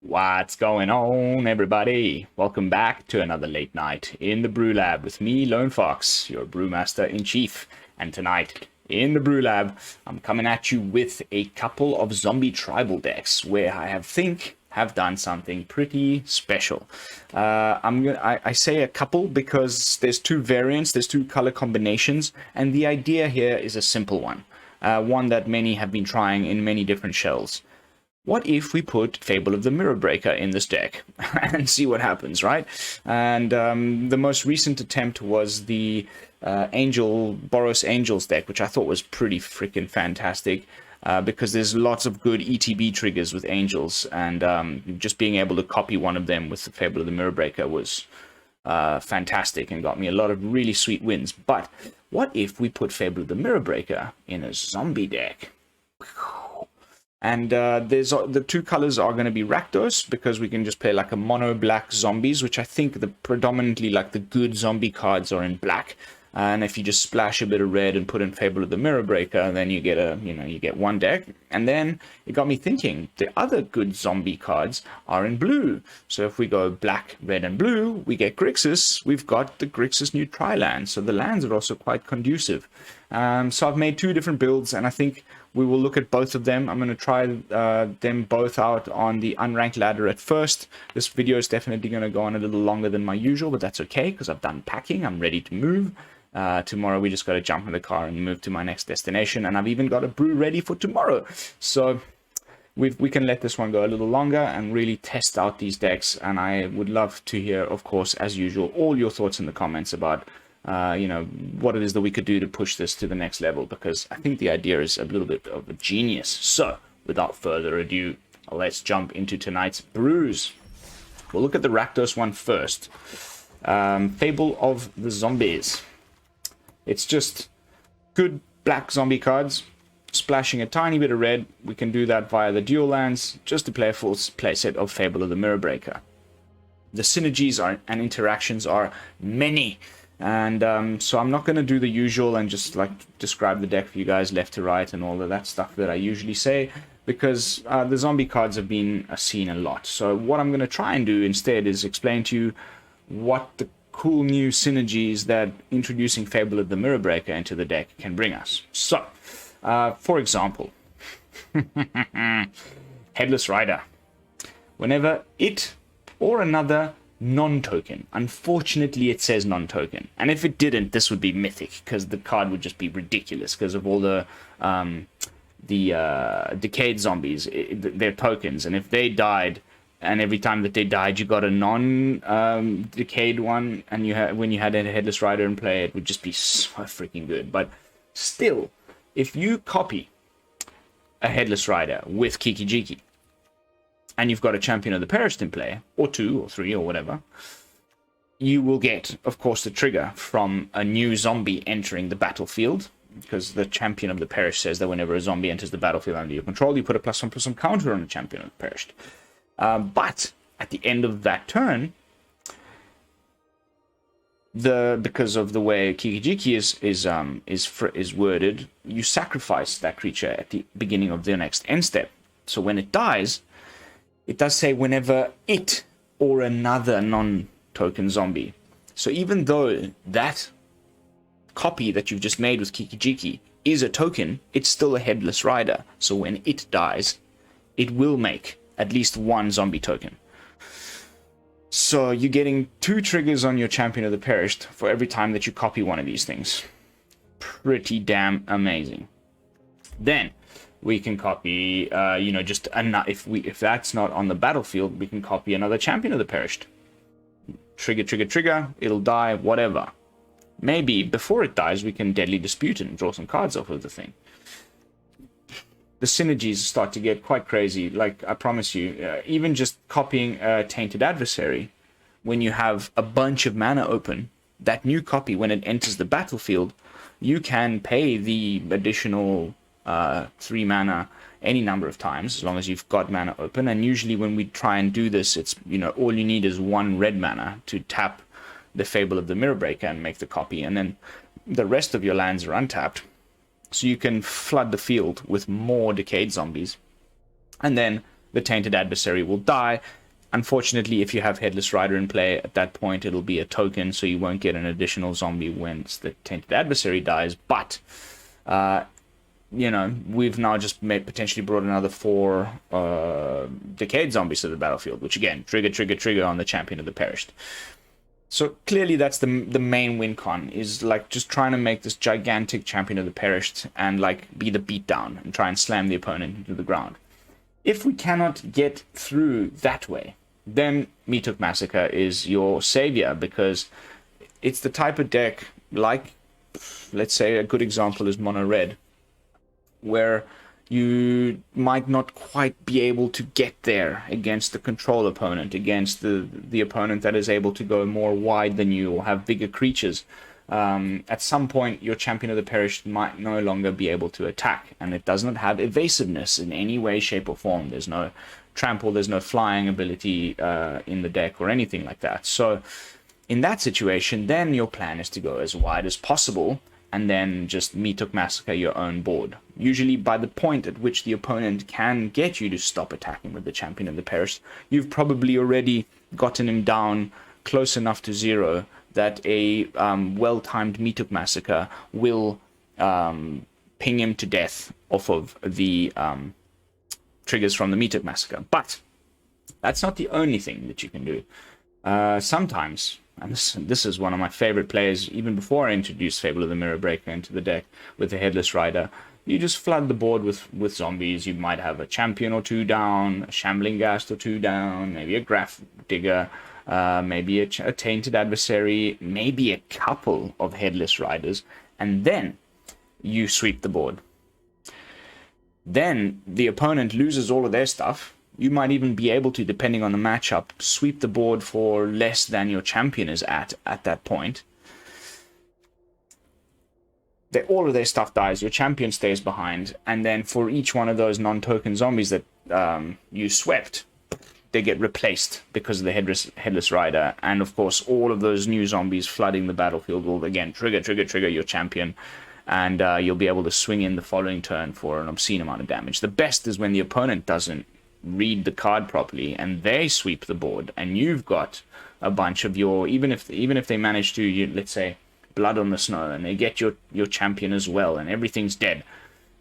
What's going on, everybody? Welcome back to another late night in the Brew Lab with me, Lone Fox, your brewmaster in chief. And tonight in the Brew Lab, I'm coming at you with a couple of zombie tribal decks where I have done something pretty special. I say a couple because there's two variants, there's two color combinations, and the idea here is a simple one, one that many have been trying in many different shells. What if we put Fable of the Mirror-Breaker in this deck and see what happens, right? And the most recent attempt was the Boros Angels deck, which I thought was pretty freaking fantastic because there's lots of good ETB triggers with Angels, and just being able to copy one of them with the Fable of the Mirror-Breaker was fantastic and got me a lot of really sweet wins. But what if we put Fable of the Mirror-Breaker in a zombie deck? And the two colors are going to be Rakdos, because we can just play like a mono black zombies, which I think the predominantly like the good zombie cards are in black. And if you just splash a bit of red and put in Fable of the Mirror-Breaker, then you get you get one deck. And then it got me thinking, the other good zombie cards are in blue. So if we go black, red, and blue, we get Grixis. We've got the Grixis new tri-land. So the lands are also quite conducive. So I've made two different builds, and I think we will look at both of them. I'm going to try them both out on the unranked ladder at first. This video is definitely going to go on a little longer than my usual, but that's okay because I've done packing. I'm ready to move. Tomorrow we just got to jump in the car and move to my next destination, and I've even got a brew ready for tomorrow. So we can let this one go a little longer and really test out these decks, and I would love to hear, of course, as usual, all your thoughts in the comments about what it is that we could do to push this to the next level, because I think the idea is a little bit of a genius. So without further ado, let's jump into tonight's brews. We'll look at the Rakdos one first. Fable of the Zombies. It's just good black zombie cards, splashing a tiny bit of red. We can do that via the dual lands, just to play a full playset of Fable of the Mirror-Breaker. The synergies and interactions are many. And so I'm not going to do the usual and just like describe the deck for you guys left to right and all of that stuff that I usually say, because the zombie cards have been seen a lot. So what I'm going to try and do instead is explain to you what the cool new synergies that introducing Fable of the Mirror-Breaker into the deck can bring us. So, for example, Headless Rider. Whenever it or another non-token. Unfortunately, it says non-token. And if it didn't, this would be mythic, because the card would just be ridiculous because of all the decayed zombies, their tokens. And if they died, and every time that they died, you got a non-decayed one, and when you had a Headless Rider in play, it would just be so freaking good. But still, if you copy a Headless Rider with Kiki-Jiki, and you've got a Champion of the Perished in play, or two, or three, or whatever, you will get, of course, the trigger from a new zombie entering the battlefield, because the Champion of the Perished says that whenever a zombie enters the battlefield under your control, you put a +1/+1 counter on the Champion of the Perished. But at the end of that turn, because of the way Kiki-Jiki is worded, you sacrifice that creature at the beginning of the next end step. So when it dies, it does say whenever it or another non-token zombie. So even though that copy that you've just made with Kiki-Jiki is a token, it's still a Headless Rider. So when it dies, it will make at least one zombie token. So you're getting 2 triggers on your Champion of the Perished for every time that you copy one of these things. Pretty damn amazing. Then we can copy, just if that's not on the battlefield, we can copy another Champion of the Perished. Trigger, trigger, trigger. It'll die, whatever. Maybe before it dies, we can Deadly Dispute and draw some cards off of the thing. The synergies start to get quite crazy. Like, I promise you, even just copying a Tainted Adversary, when you have a bunch of mana open, that new copy, when it enters the battlefield, you can pay the additional 3 mana any number of times, as long as you've got mana open. And usually when we try and do this, it's, all you need is 1 red mana to tap the Fable of the Mirror-Breaker and make the copy, and then the rest of your lands are untapped. So you can flood the field with more Decayed Zombies. And then the Tainted Adversary will die. Unfortunately, if you have Headless Rider in play, at that point it'll be a token, so you won't get an additional zombie once the Tainted Adversary dies. But, you know, we've now just potentially brought another 4 Decayed Zombies to the battlefield, which again, trigger on the Champion of the Perished. So clearly that's the main win con, is like just trying to make this gigantic Champion of the Perished and like be the beatdown and try and slam the opponent into the ground. If we cannot get through that way, then Meathook Massacre is your savior, because it's the type of deck, like, let's say a good example is Mono Red, where you might not quite be able to get there against the control opponent, against the opponent that is able to go more wide than you or have bigger creatures. At some point, your Champion of the Perished might no longer be able to attack, and it does not have evasiveness in any way, shape, or form. There's no trample, there's no flying ability in the deck or anything like that. So in that situation, then your plan is to go as wide as possible, and then just Meathook Massacre your own board. Usually by the point at which the opponent can get you to stop attacking with the Champion of the Perished, you've probably already gotten him down close enough to 0 that a well-timed Meathook Massacre will ping him to death off of the triggers from the Meathook Massacre. But that's not the only thing that you can do. Sometimes, and this is one of my favorite players, even before I introduced Fable of the Mirror-Breaker into the deck with the Headless Rider, you just flood the board with zombies. You might have a champion or 2 down, a Shambling Ghast or 2 down, maybe a Graf Digger, maybe a Tainted Adversary, maybe a couple of Headless Riders, and then you sweep the board. Then the opponent loses all of their stuff. You might even be able to, depending on the matchup, sweep the board for less than your champion is at that point. All of their stuff dies, your champion stays behind, and then for each one of those non-token zombies that you swept, they get replaced because of the Headless Rider. And of course, all of those new zombies flooding the battlefield will again trigger your champion, and you'll be able to swing in the following turn for an obscene amount of damage. The best is when the opponent doesn't read the card properly and they sweep the board, and you've got a bunch of your, even if they manage to, let's say, Blood on the Snow, and they get your champion as well, and everything's dead,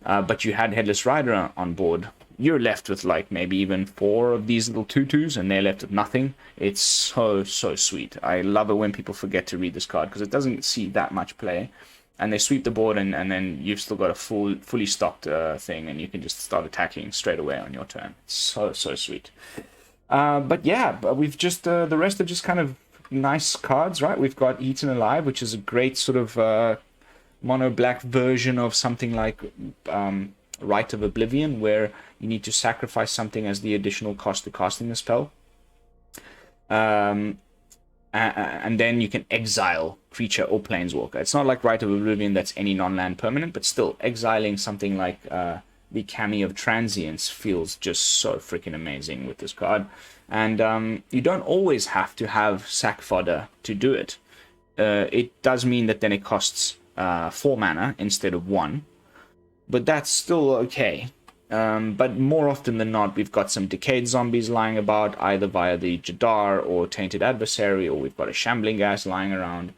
but you had Headless Rider on board, you're left with like maybe even 4 of these little tutus, and they're left with nothing. It's so sweet. I love it when people forget to read this card, because it doesn't see that much play, and they sweep the board, and then you've still got a fully stocked thing, and you can just start attacking straight away on your turn. It's so sweet. But yeah, we've just the rest are just kind of nice cards, right? We've got Eaten Alive, which is a great sort of mono black version of something like Rite of Oblivion, where you need to sacrifice something as the additional cost to casting the spell. And then you can exile creature or planeswalker. It's not like Rite of Oblivion that's any non-land permanent, but still, exiling something like the Kami of Transience feels just so freaking amazing with this card. And you don't always have to have sack fodder to do it. It does mean that then it costs 4 mana instead of 1, but that's still okay. But more often than not, we've got some Decayed Zombies lying about, either via the Jadar or Tainted Adversary, or we've got a Shambling Ghast lying around.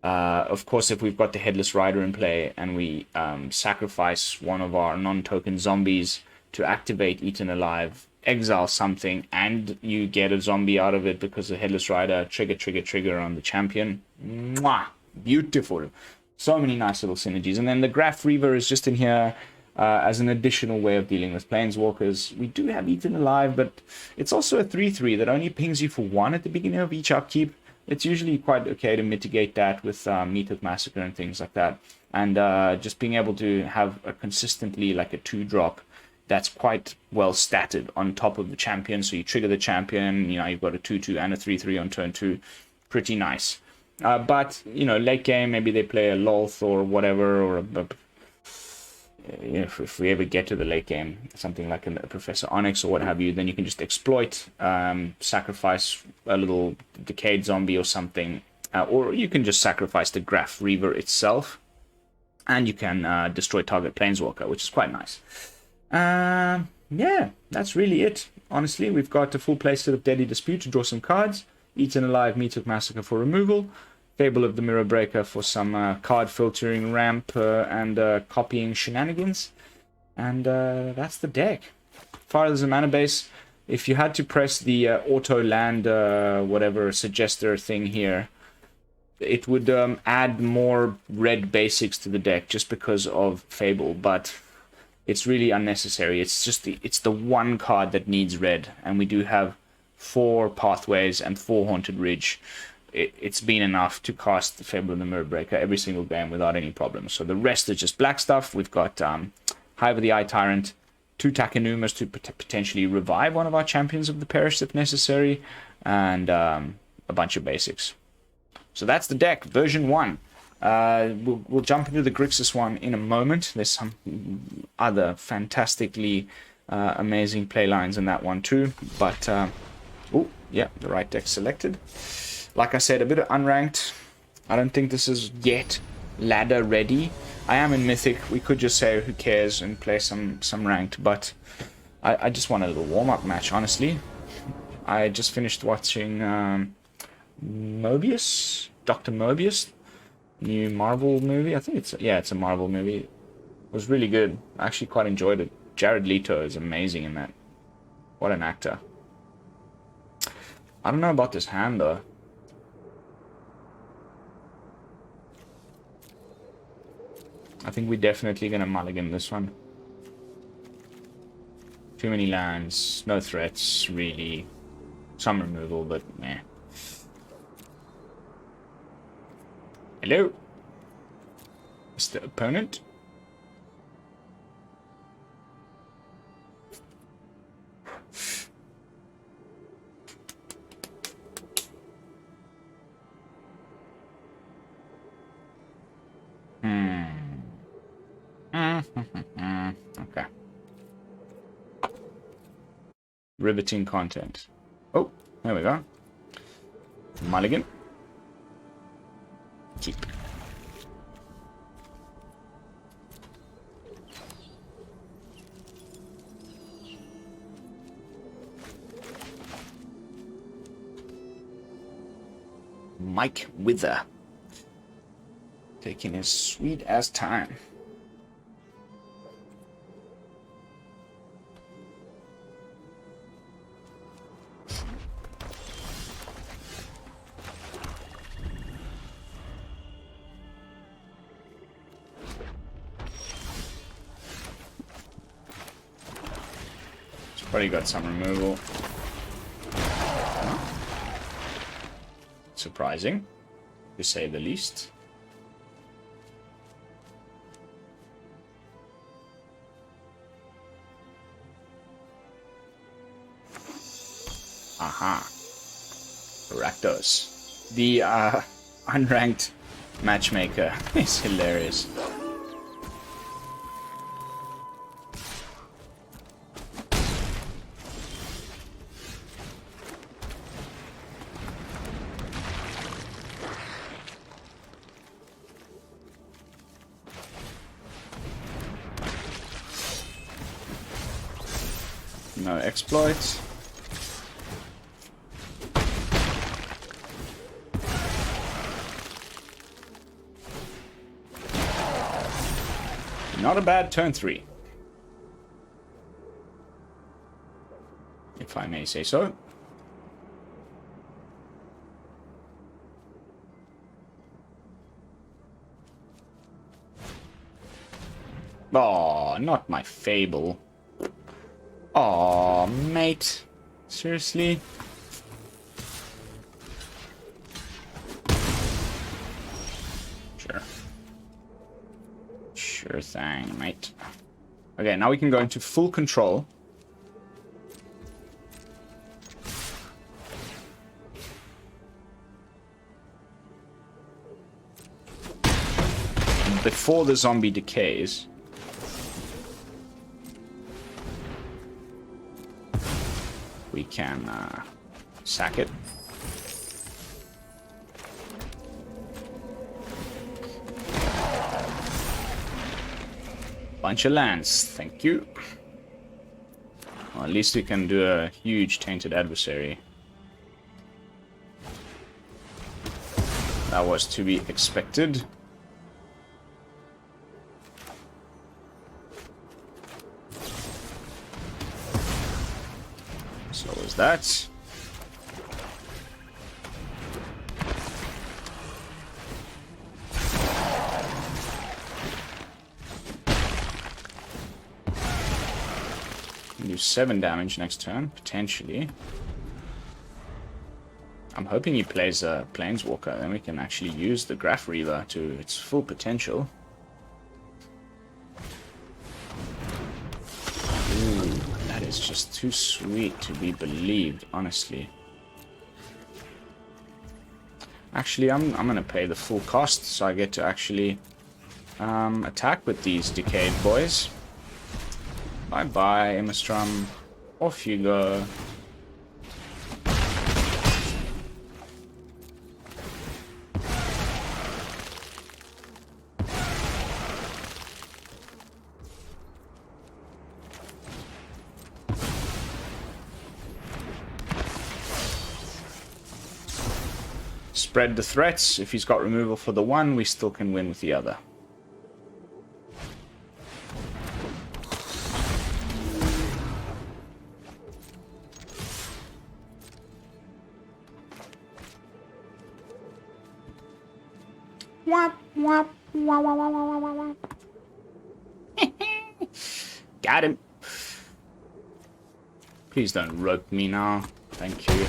Of course, if we've got the Headless Rider in play and we sacrifice one of our non-token zombies to activate Eaten Alive, exile something, and you get a zombie out of it because the Headless Rider trigger on the champion. Mwah! Beautiful. So many nice little synergies. And then the Graf Reaver is just in here as an additional way of dealing with planeswalkers. We do have Eaten Alive, but it's also a 3/3 that only pings you for 1 at the beginning of each upkeep. It's usually quite okay to mitigate that with Meathook Massacre and things like that. And just being able to have a consistently like a 2-drop that's quite well statted on top of the champion. So you trigger the champion, you know, you've got a 2/2 and a 3/3 on turn 2. Pretty nice. But, you know, late game, maybe they play a Lolth or whatever, or if we ever get to the late game, something like a Professor Onyx or what have you, then you can just exploit, sacrifice a little Decayed Zombie or something, or you can just sacrifice the Graf Reaver itself, And you can destroy target planeswalker, which is quite nice. Yeah, that's really it. Honestly, we've got a full playset of Deadly Dispute to draw some cards. Eaten Alive, Meathook Massacre for removal. Fable of the Mirror-Breaker for some card filtering ramp and copying shenanigans. And that's the deck. As far as the mana base, if you had to press the auto land whatever suggester thing here, it would add more red basics to the deck just because of Fable, but it's really unnecessary. It's just it's the one card that needs red, and we do have 4 Pathways and 4 Haunted Ridge. It's been enough to cast the Fable and the Mirror-Breaker every single game without any problems. So the rest is just black stuff. We've got Hive of the Eye Tyrant, 2 Takenumas to potentially revive one of our champions of the Parish if necessary, and a bunch of basics. So that's the deck, version 1. We'll jump into the Grixis one in a moment. There's some other fantastically amazing play lines in that one too. But, oh, yeah, the right deck selected. Like I said, a bit of unranked. I don't think this is yet ladder ready. I am in Mythic. We could just say who cares and play some ranked. But I just want a little warm-up match, honestly. I just finished watching Mobius, Dr. Mobius, new Marvel movie. I think it's a Marvel movie. It was really good. I actually quite enjoyed it. Jared Leto is amazing in that. What an actor. I don't know about this hand though. I think we're definitely gonna mulligan this one. Too many lands, no threats really. Some removal, but meh. Hello, Mr. Opponent. Okay. Riveting content. Oh, there we go. Mulligan. Keep. Mike Wither. Taking his sweet ass time. Probably got some removal. Surprising, to say the least. Aha. Rakdos. The unranked matchmaker is hilarious. No exploits. Not a bad turn 3. If I may say so. Oh, not my Fable. Aw, mate. Seriously? Sure. Sure thing, mate. Okay, now we can go into full control. Before the zombie decays. We can sack it. Bunch of lands, thank you. Well, at least we can do a huge Tainted Adversary. That was to be expected. So was that. Do 7 damage next turn, potentially. I'm hoping he plays a Planeswalker, then we can actually use the Graf Reaver to its full potential. Ooh, that is just too sweet to be believed, honestly. Actually, I'm gonna pay the full cost, so I get to actually attack with these Decayed boys. Bye-bye, Emistrum. Off you go. Spread the threats. If he's got removal for the one, we still can win with the other. Got him. Please don't rope me now. Thank you.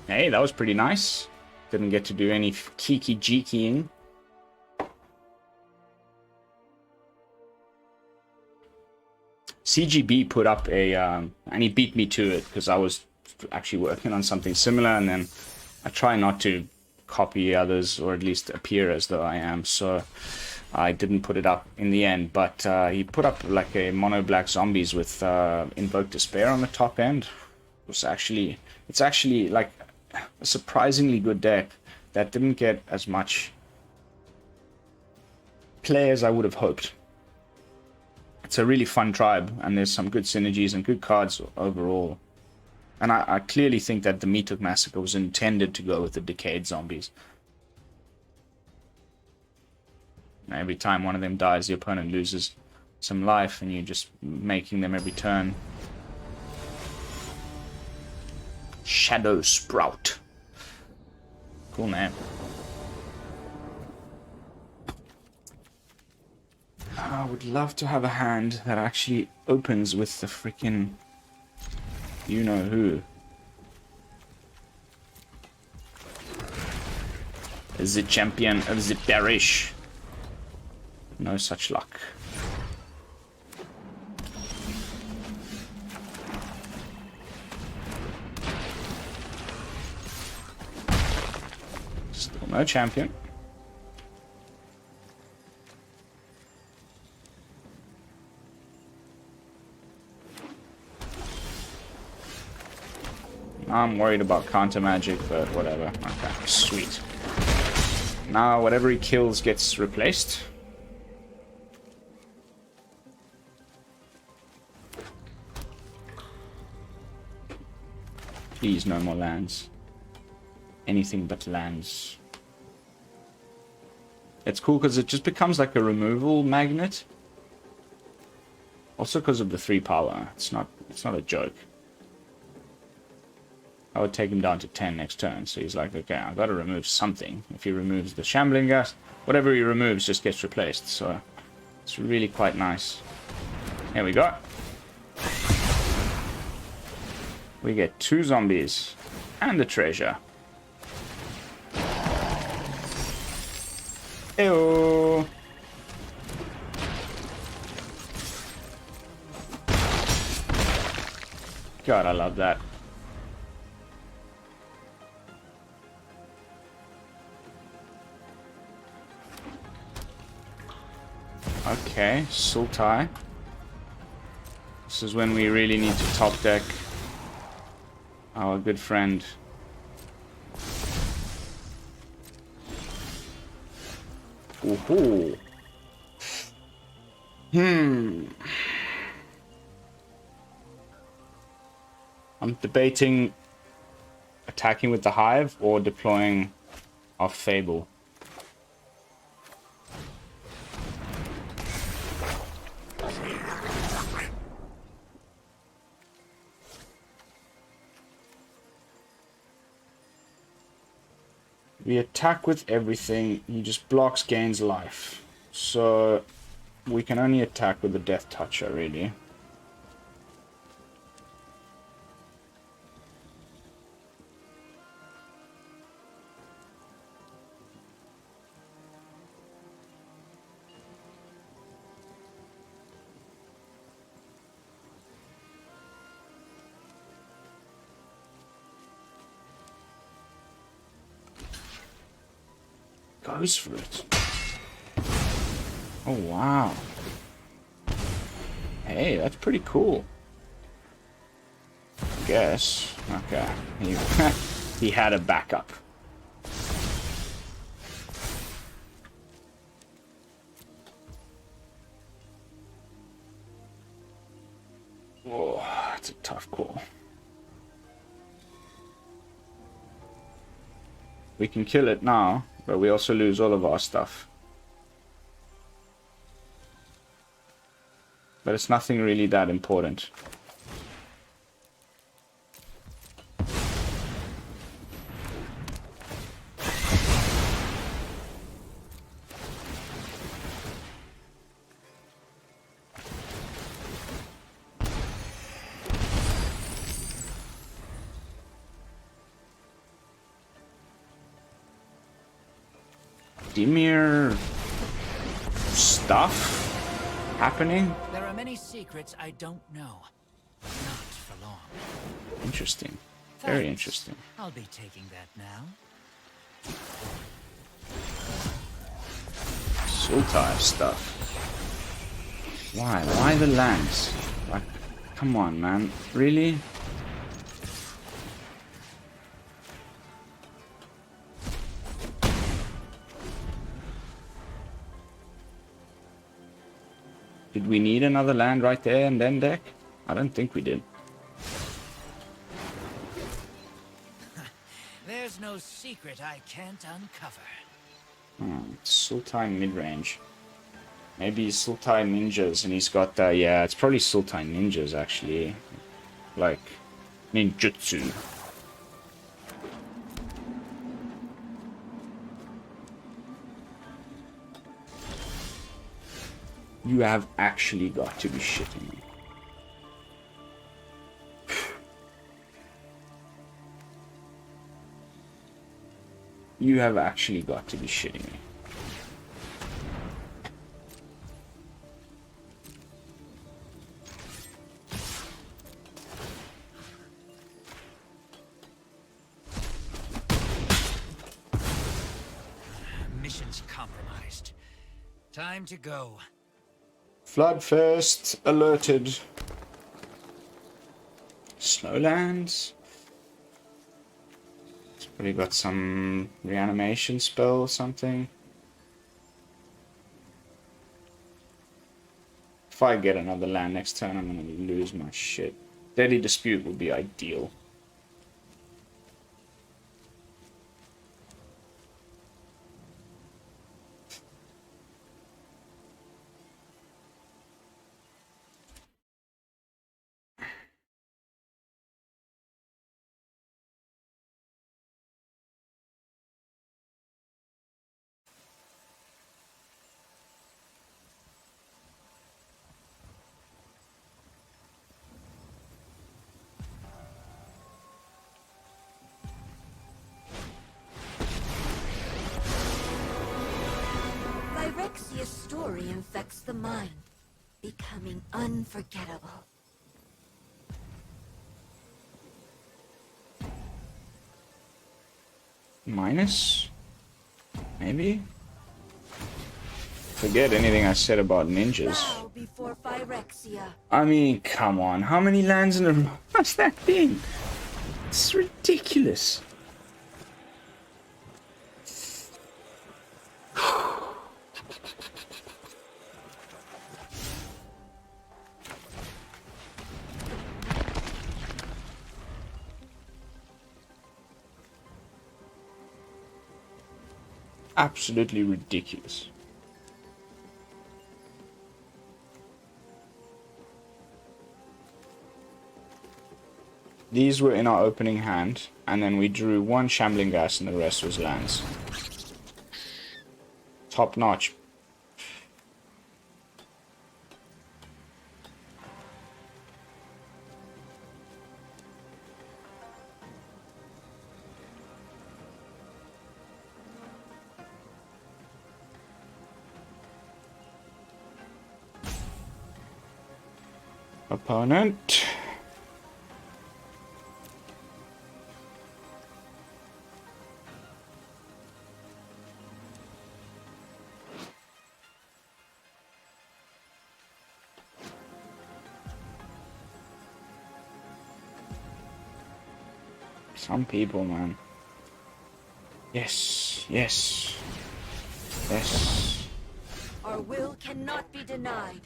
Hey, that was pretty nice. Didn't get to do any kiki-jikiing. CGB put up a, and he beat me to it because I was actually working on something similar, and then I try not to copy others, or at least appear as though I am, so I didn't put it up in the end. But he put up like a mono black zombies with Invoke Despair on the top end. It's actually like a surprisingly good deck that didn't get as much play as I would have hoped. It's a really fun tribe, and there's some good synergies and good cards overall. And I clearly think that the Meathook Massacre was intended to go with the Decayed zombies. And every time one of them dies, the opponent loses some life, and you're just making them every turn. Shadow Sprout. Cool name. I would love to have a hand that actually opens with the freaking you know who. The champion of the parish. No such luck. Still no champion. I'm worried about counter magic, but whatever. Okay, sweet. Now whatever he kills gets replaced. Please, no more lands. Anything but lands. It's cool because it just becomes like a removal magnet. Also because of the 3 power. It's not a joke. I would take him down to 10 next turn. So he's like, okay, I've got to remove something. If he removes the Shambling Ghast, whatever he removes just gets replaced. So it's really quite nice. Here we go. We get 2 zombies and a treasure. Ew. God, I love that. Okay, Sultai. This is when we really need to top deck our good friend. Ooh. I'm debating attacking with the Hive or deploying off Fable. We attack with everything, he just blocks, gains life. So we can only attack with the Death Toucher, really. Goes for it. Oh, wow. Hey, that's pretty cool. I guess. Okay. He had a backup. Whoa, that's a tough call. We can kill it now, but we also lose all of our stuff. But it's nothing really that important. Dimir stuff happening? There are many secrets I don't know. Not for long. Interesting. Very Thanks. interesting. I'll be taking that now. Sultai stuff. Why? Why the lands? Like, come on, man. Really? Did we need another land right there and then deck? I don't think we did. There's no secret I can't uncover. Sultai mid-range. Maybe Sultai ninjas and he's got the... Yeah, it's probably Sultai ninjas actually. Like, ninjutsu. You have actually got to be shitting me. You have actually got to be shitting me. Mission's compromised. Time to go. Floodfest alerted. Snowlands. It's probably got some reanimation spell or something. If I get another land next turn, I'm gonna lose my shit. Deadly Dispute would be ideal. Phyrexia's story infects the mind, becoming unforgettable. Minus? Maybe? Forget anything I said about ninjas. Bow before Phyrexia. I mean, come on. How many lands in a row has that been? It's ridiculous. Absolutely ridiculous. These were in our opening hand, and then we drew one Shambling Ghast and the rest was lands. Top notch. Opponent. Some people, man. Yes, yes, yes. Our will cannot be denied.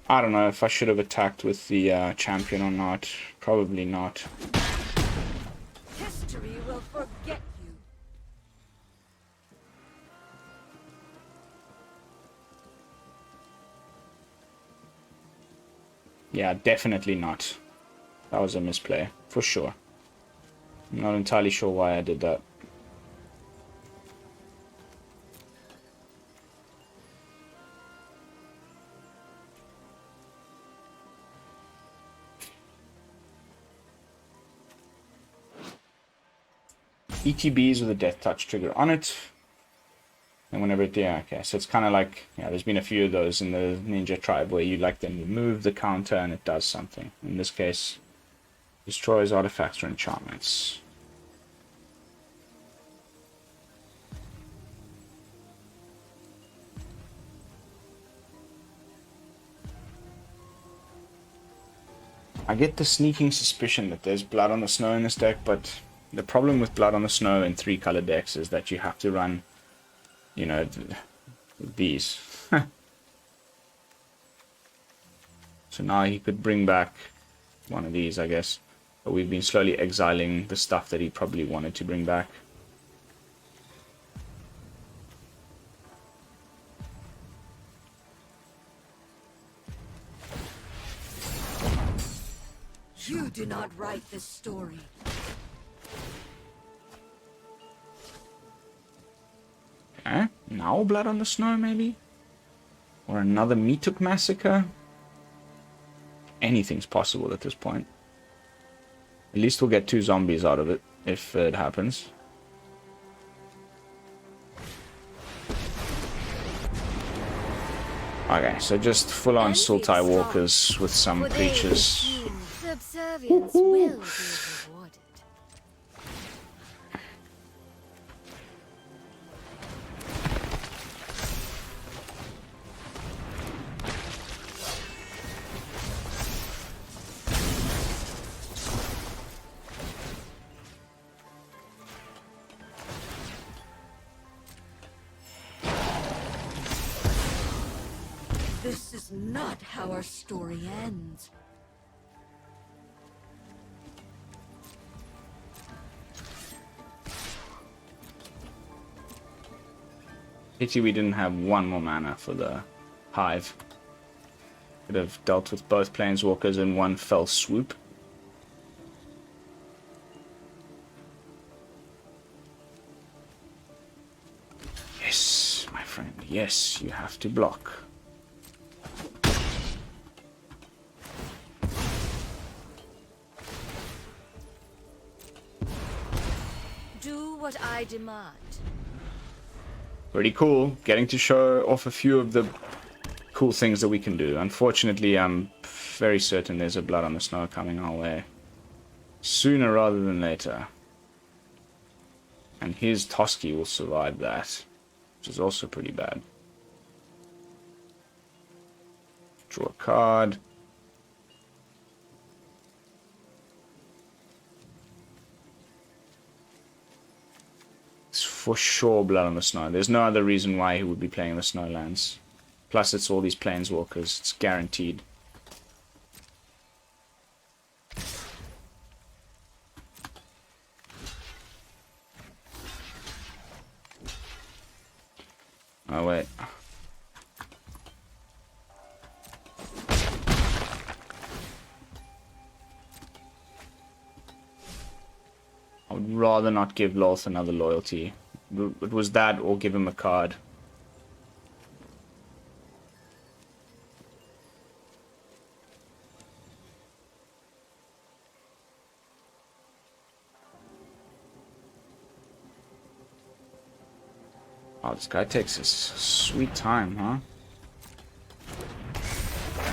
I don't know if I should have attacked with the champion or not. Probably not. History will forget you. Yeah, definitely not. That was a misplay, for sure. I'm not entirely sure why I did that. ETBs with a death touch trigger on it. And whenever it, yeah, okay, so it's kind of like, yeah, there's been a few of those in the ninja tribe where you like then remove the counter and it does something. In this case, destroys artifacts or enchantments. I get the sneaking suspicion that there's Blood on the Snow in this deck, but the problem with Blood on the Snow in 3-color decks is that you have to run, you know, these. So now he could bring back one of these, I guess. But we've been slowly exiling the stuff that he probably wanted to bring back. You do not write this story. Okay, now Blood on the Snow, maybe? Or another Meathook Massacre? Anything's possible at this point. At least we'll get 2 zombies out of it, if it happens. Okay, so just full-on Sultai Walkers with some creatures. Subservience will be rewarded. This is not how our story ends. Pity we didn't have 1 more mana for the Hive. Could have dealt with both Planeswalkers in one fell swoop. Yes, my friend, yes, you have to block. Do what I demand. Pretty cool, getting to show off a few of the cool things that we can do. Unfortunately, I'm very certain there's a Blood on the Snow coming our way. Sooner rather than later. And his Toski will survive that, which is also pretty bad. Draw a card. It's for sure Blood on the Snow. There's no other reason why he would be playing the Snowlands. Plus, it's all these Planeswalkers. It's guaranteed. Oh, wait. I would rather not give Loth another loyalty. It was that or give him a card. Oh, this guy takes his sweet time, huh?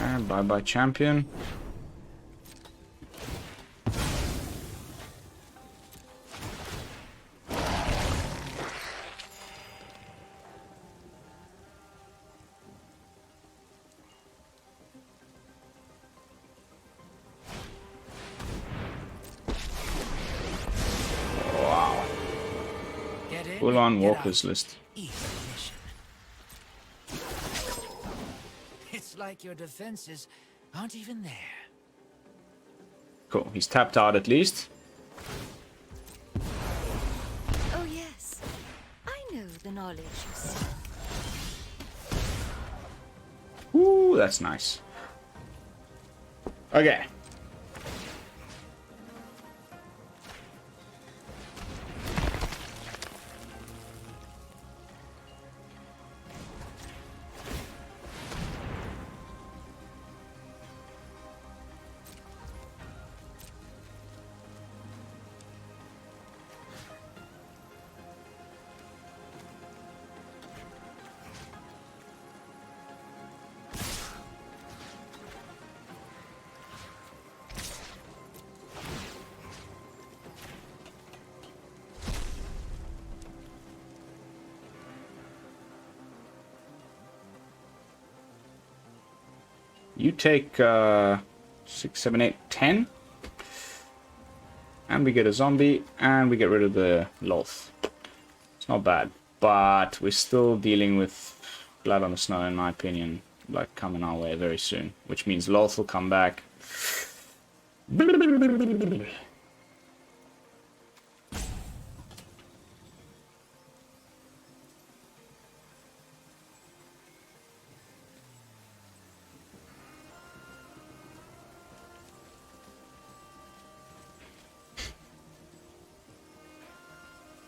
And bye-bye, champion. Wow. Full-on Walker's list. It's like your defenses aren't even there. Cool, he's tapped out at least. Oh yes, I know the knowledge you seek. Ooh, that's nice. Okay. You take 6, 7, 8, 10. And we get a zombie, and we get rid of the Loth. It's not bad. But we're still dealing with Blood on the Snow, in my opinion, like coming our way very soon. Which means Loth will come back.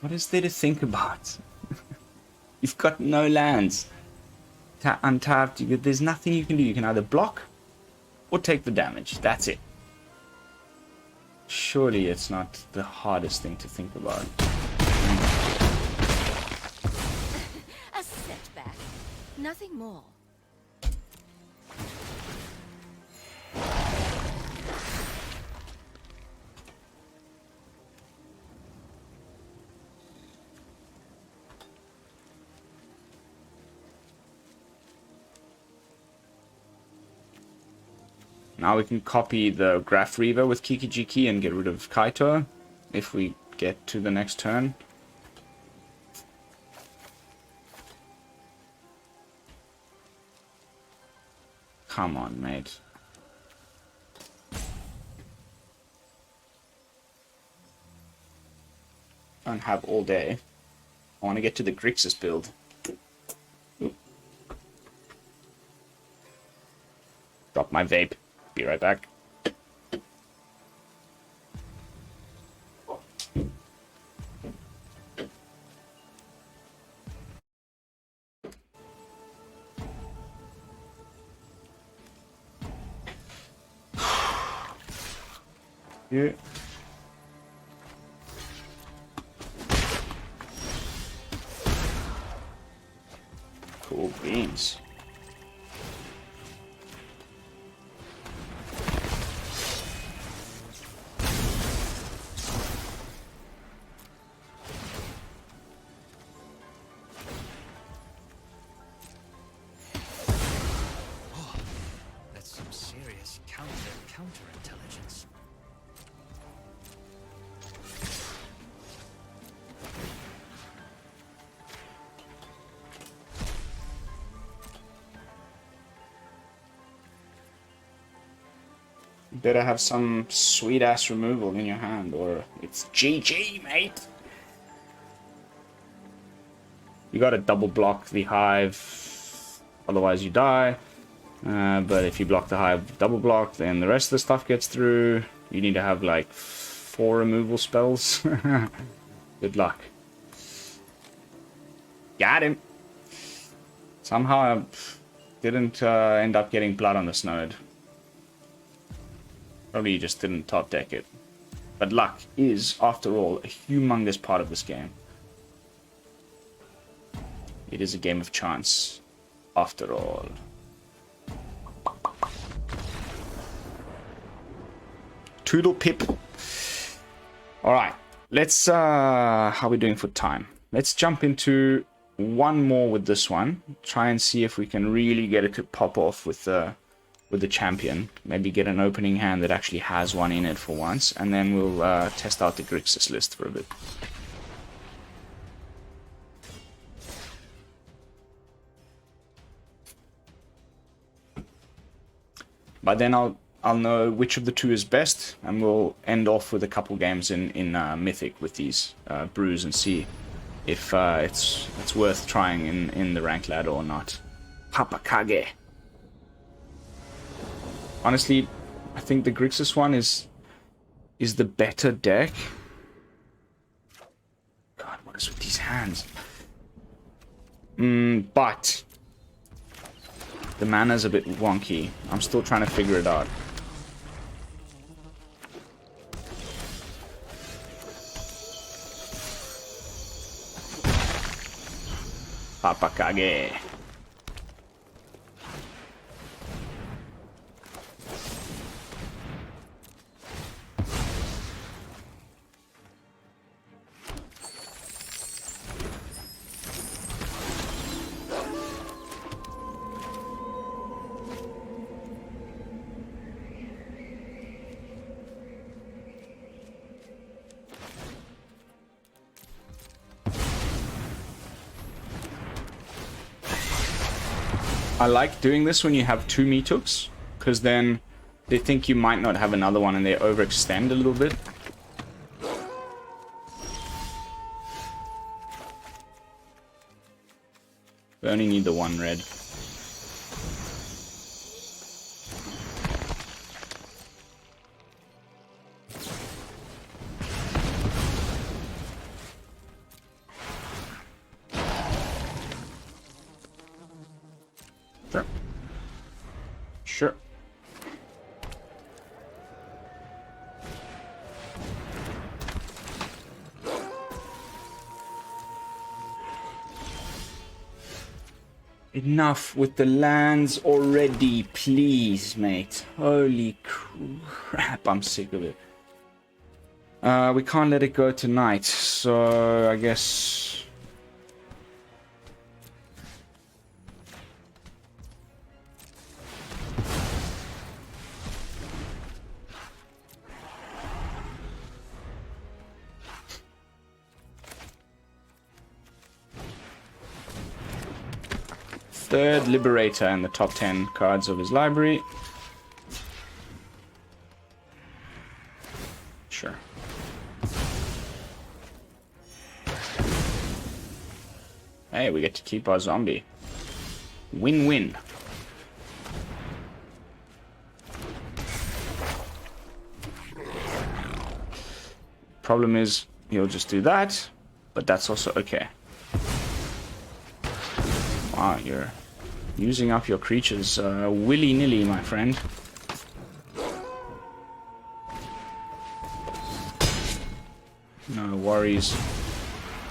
What is there to think about? You've got no lands. Untapped, there's nothing you can do. You can either block or take the damage. That's it. Surely it's not the hardest thing to think about. A setback, nothing more. Now we can copy the Graf Reaver with Kiki-Jiki and get rid of Kaito if we get to the next turn. Come on, mate. Don't have all day. I want to get to the Grixis build. Ooh. Drop my vape. Be right back. Yeah. Cool beans. counterintelligence. You better have some sweet ass removal in your hand, or it's GG, mate. You gotta double block the Hive, otherwise you die. But if you block the Hive double block, then the rest of the stuff gets through. You need to have like 4 removal spells. Good luck. Got him. Somehow I didn't end up getting blood on this node. Probably you just didn't top deck it. But luck is, after all, a humongous part of this game. It is a game of chance, after all. Toodle pip. Alright, let's, how are we doing for time? Let's jump into one more with this one. Try and see if we can really get it to pop off with the champion. Maybe get an opening hand that actually has one in it for once. And then we'll test out the Grixis list for a bit. By then I'll know which of the two is best, and we'll end off with a couple games in Mythic with these brews and see if it's worth trying in the ranked ladder or not. Papakage. Honestly, I think the Grixis one is the better deck. God, what is with these hands? But the mana's a bit wonky. I'm still trying to figure it out. Papakage. I like doing this when you have 2 Meathooks, because then they think you might not have another one and they overextend a little bit. We only need the 1 red. Sure. Enough with the lands already, please, mate. Holy crap, I'm sick of it. We can't let it go tonight, so I guess... Third Liberator in the top 10 cards of his library. Sure. Hey, we get to keep our zombie. Win-win. Problem is, he'll just do that, but that's also okay. Wow, you're using up your creatures willy-nilly, my friend. No worries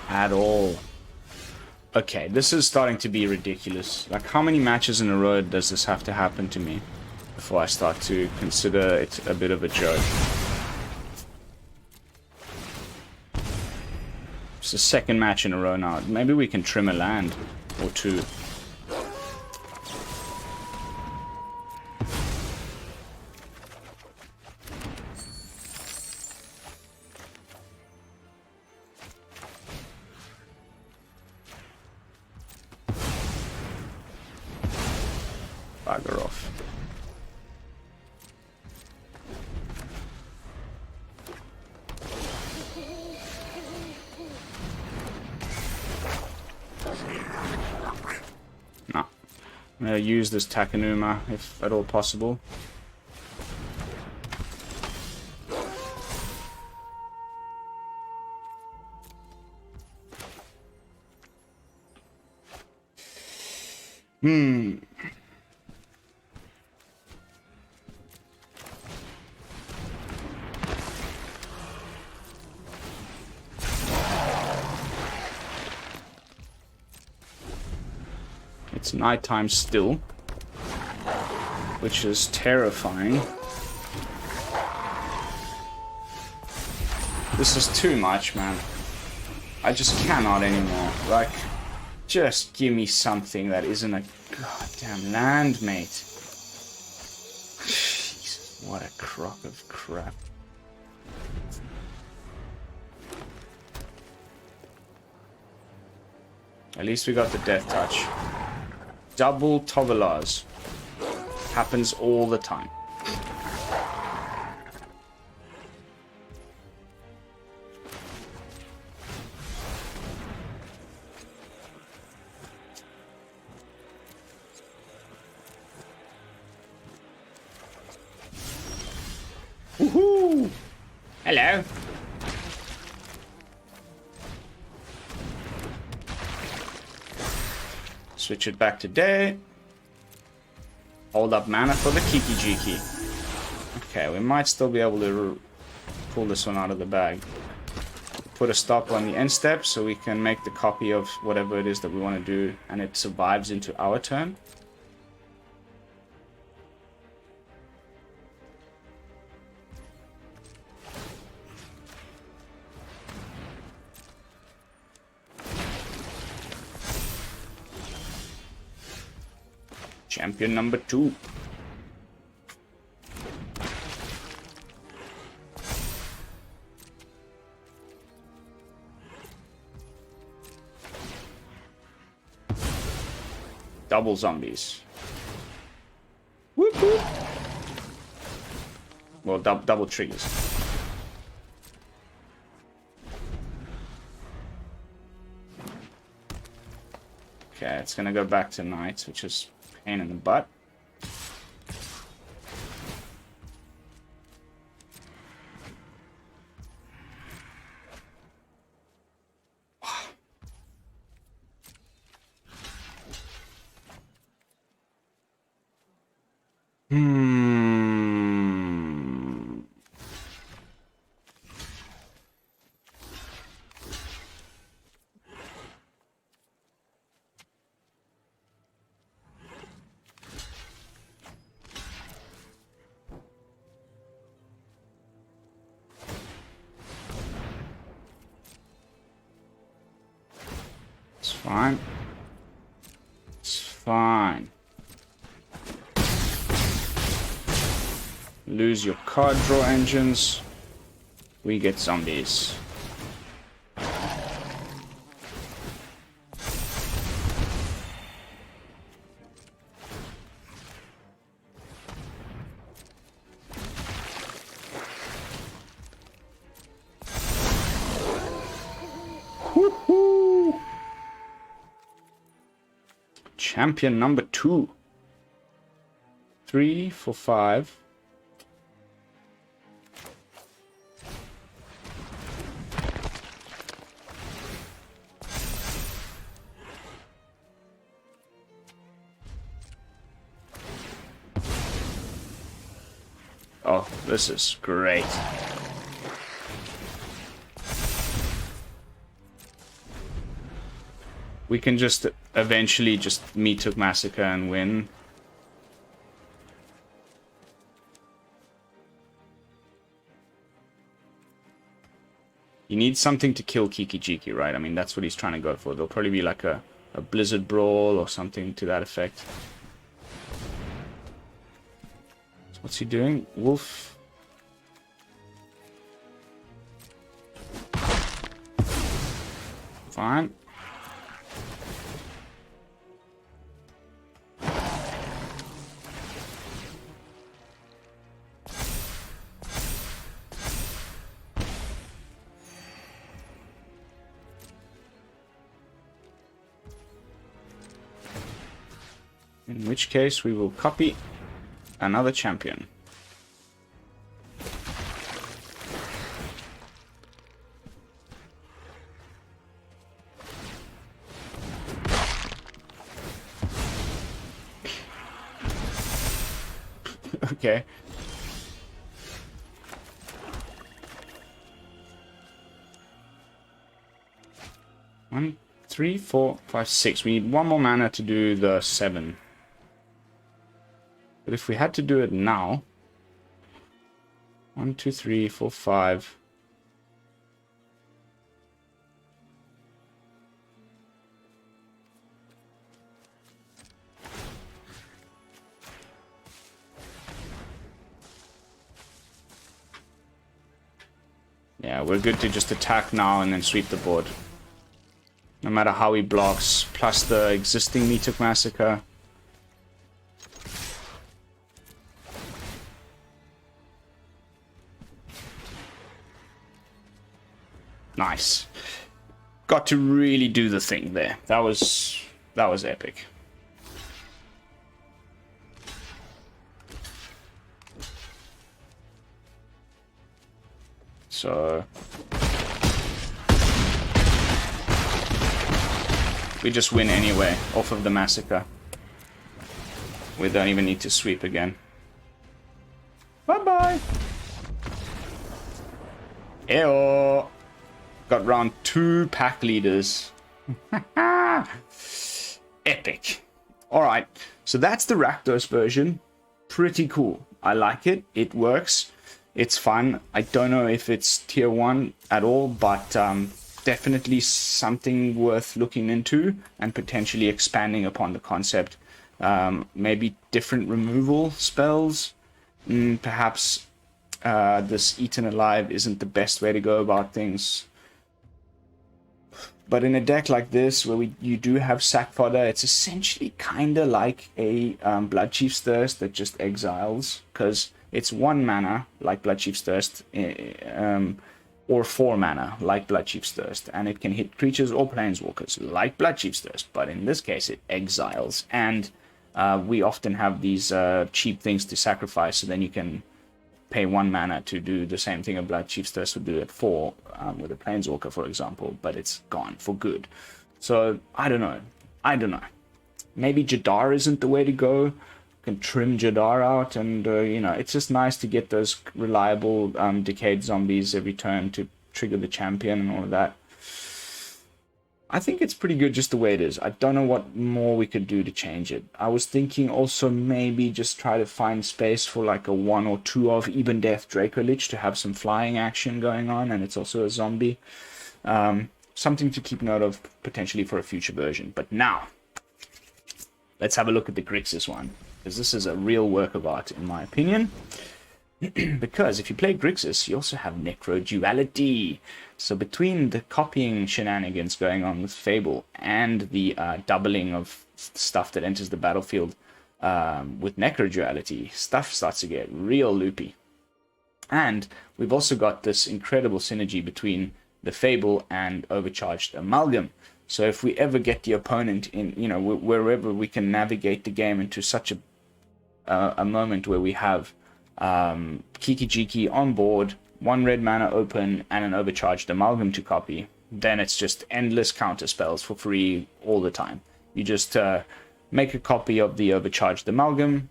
at all. Okay, this is starting to be ridiculous. Like, how many matches in a row does this have to happen to me before I start to consider it a bit of a joke? It's the 2nd match in a row now. Maybe we can trim a land or 2. Bugger off. No. I'm going to use this Takenuma if at all possible. It's nighttime still, which is terrifying. This is too much, man. I just cannot anymore. Like, just give me something that isn't a goddamn land, mate. Jesus, what a crock of crap. At least we got the death touch. Double Tovelars. Happens all the time. Woohoo! Hello. Switch it back to day. Hold up mana for the Kiki-Jiki. Okay, we might still be able to pull this one out of the bag. Put a stop on the end step so we can make the copy of whatever it is that we want to do and it survives into our turn. Champion number 2. Double zombies. Whoop whoop. Well, double triggers. Okay, it's gonna go back to night, which is pain in the butt. It's fine. It's fine. Lose your card draw engines. We get zombies. Woohoo! Champion number 2. 3 for 5. Oh, this is great. We can just eventually just Meathook Massacre and win. You need something to kill Kiki-Jiki, right? I mean, that's what he's trying to go for. There'll probably be like a Blizzard Brawl or something to that effect. So what's he doing? Wolf. Fine. In which case we will copy another champion. Okay. One, 3, 4, 5, 6. We need one more mana to do the 7. But if we had to do it now, 1, 2, 3, 4, 5. Yeah, we're good to just attack now and then sweep the board. No matter how he blocks, plus the existing Meathook Massacre. Nice. Got to really do the thing there. That was epic. So we just win anyway off of the Massacre. We don't even need to sweep again. Bye-bye. Eyo. Got round 2 pack leaders. Epic. Alright, so that's the Rakdos version. Pretty cool. I like it. It works. It's fun. I don't know if it's tier 1 at all, but definitely something worth looking into and potentially expanding upon the concept. Maybe different removal spells. Perhaps this Eaten Alive isn't the best way to go about things. But in a deck like this, where you do have sack fodder, it's essentially kind of like a Bloodchief's Thirst that just exiles, because it's 1 mana, like Bloodchief's Thirst, or 4 mana, like Bloodchief's Thirst, and it can hit creatures or planeswalkers, like Bloodchief's Thirst, but in this case it exiles, and we often have these cheap things to sacrifice, so then you can pay 1 mana to do the same thing a Bloodchief's Thirst would do at 4, with a planeswalker, for example, but it's gone for good. So, I don't know. Maybe Jadar isn't the way to go. You can trim Jadar out, and, you know, it's just nice to get those reliable decayed zombies every turn to trigger the champion and all of that. I think it's pretty good just the way it is. I don't know what more we could do to change it. I was thinking also maybe just try to find space for like a 1 or 2 of Even Death Dracolich to have some flying action going on, and it's also a zombie. Something to keep note of potentially for a future version. But now, let's have a look at the Grixis one, because this is a real work of art in my opinion. Because if you play Grixis, you also have Necroduality. So between the copying shenanigans going on with Fable and the doubling of stuff that enters the battlefield with Necroduality, stuff starts to get real loopy. And we've also got this incredible synergy between the Fable and Overcharged Amalgam. So if we ever get the opponent in, you know, wherever we can navigate the game into such a moment where we have Kiki Jiki on board, 1 red mana open, and an Overcharged Amalgam to copy, then it's just endless counter spells for free all the time. You just make a copy of the Overcharged Amalgam.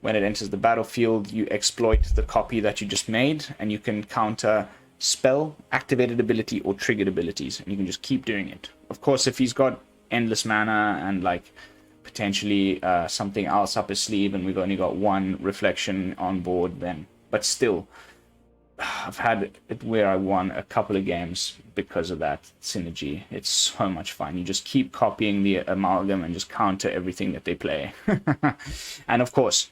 When it enters the battlefield, you exploit the copy that you just made, and you can counter spell, activated ability, or triggered abilities, and you can just keep doing it. Of course, if he's got endless mana and like potentially something else up his sleeve, and we've only got 1 reflection on board, then, but still, I've had it where I won a couple of games because of that synergy. It's so much fun. You just keep copying the amalgam and just counter everything that they play. And of course,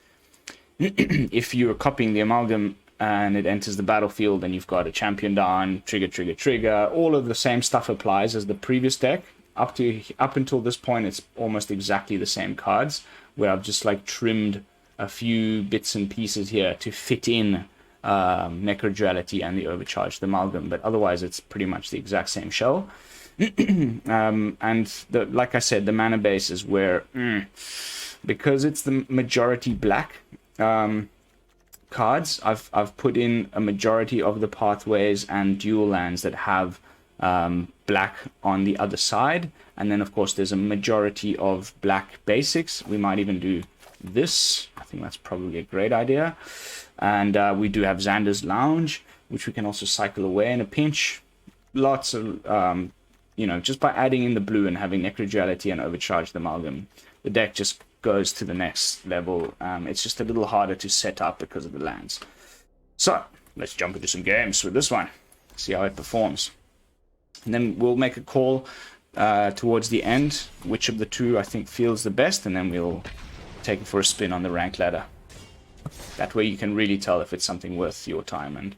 if you're copying the amalgam and it enters the battlefield and you've got a champion down, trigger, all of the same stuff applies as the previous deck. Up until this point, it's almost exactly the same cards, where I've just like trimmed a few bits and pieces here to fit in Necroduality and the Overcharged Amalgam, but otherwise it's pretty much the exact same shell. And like I said, the mana base is where because it's the majority black cards, I've put in a majority of the pathways and dual lands that have black on the other side, and then of course there's a majority of black basics. We might even do this. I think that's probably a great idea. And we do have Xander's Lounge, which we can also cycle away in a pinch. Lots of you know, just by adding in the blue and having Necroduality and Overcharged Amalgam, the deck just goes to the next level. It's just a little harder to set up because of the lands. So let's jump into some games with this one, see how it performs, and then we'll make a call towards the end which of the two I think feels the best, and then we'll take it for a spin on the rank ladder. That way you can really tell if it's something worth your time and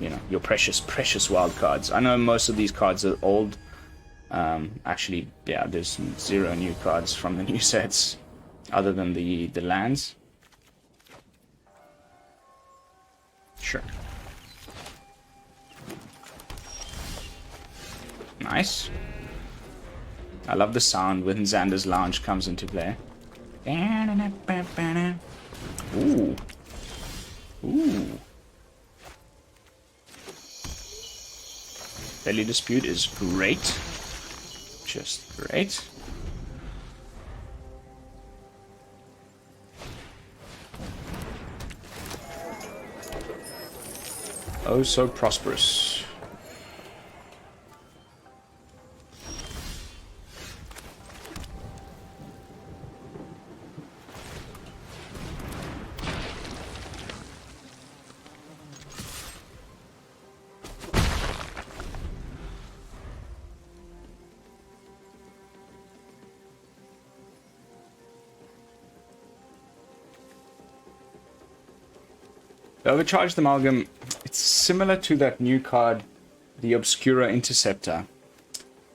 you know, your precious wild cards. I know most of these cards are old. Actually, yeah, there's 0 new cards from the new sets other than the lands. Sure. Nice. I love the sound when Xander's Lounge comes into play. Ooh. Ooh. Deadly Dispute is great. Just great. Oh, so prosperous. The Overcharged Amalgam, it's similar to that new card, the Obscura Interceptor.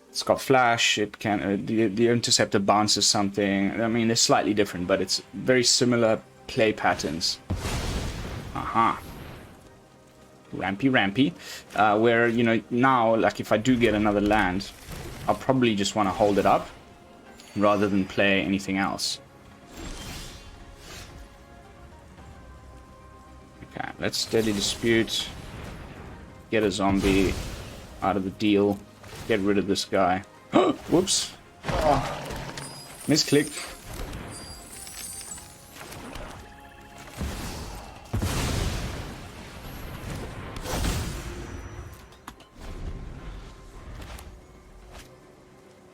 It's got flash, it can the Interceptor bounces something. I mean, they're slightly different, but it's very similar play patterns. Aha. Rampy. Where, you know, now, like if I do get another land, I'll probably just want to hold it up rather than play anything else. Okay, let's Deadly Dispute. Get a zombie out of the deal. Get rid of this guy. Whoops. Oh, misclicked.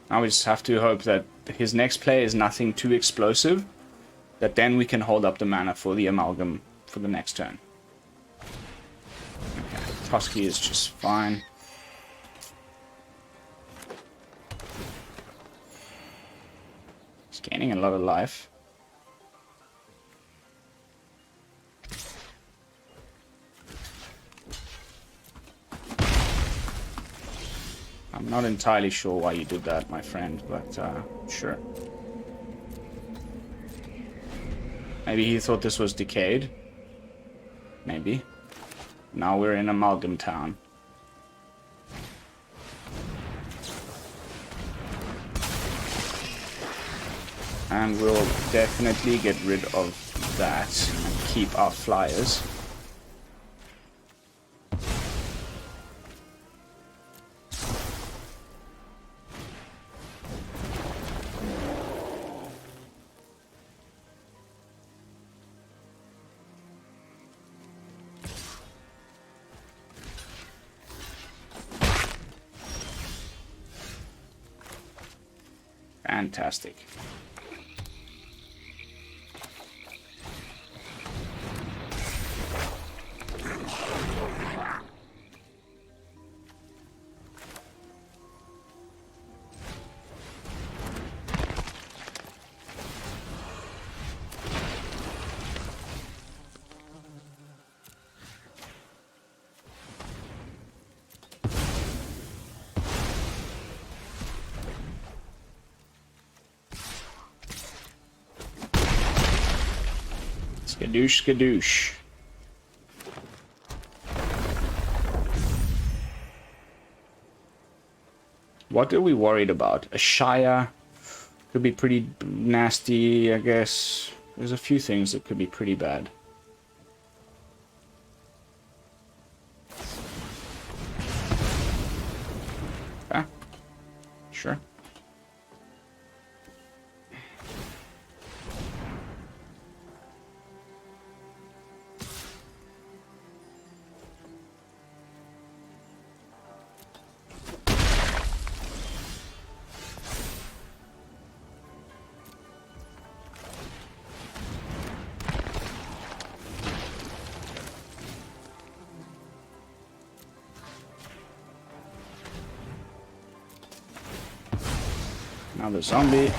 Now we just have to hope that his next play is nothing too explosive, that then we can hold up the mana for the Amalgam for the next turn. Okay, Toski is just fine. He's gaining a lot of life. I'm not entirely sure why you did that, my friend, but sure. Maybe he thought this was decayed. Maybe. Now we're in Amalgam Town. And we'll definitely get rid of that and keep our flyers. Fantastic. Skadoosh, skadoosh. What are we worried about? A Shire Could be pretty nasty, I guess. There's a few things that could be pretty bad. Okay. Sure. Another zombie.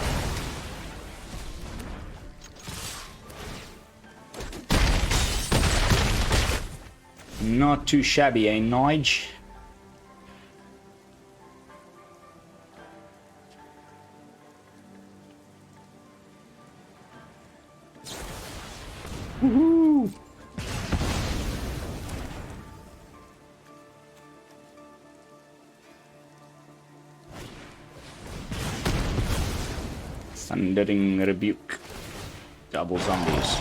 Not too shabby, eh, Nige? Woohoo! Thundering Rebuke. Double zombies.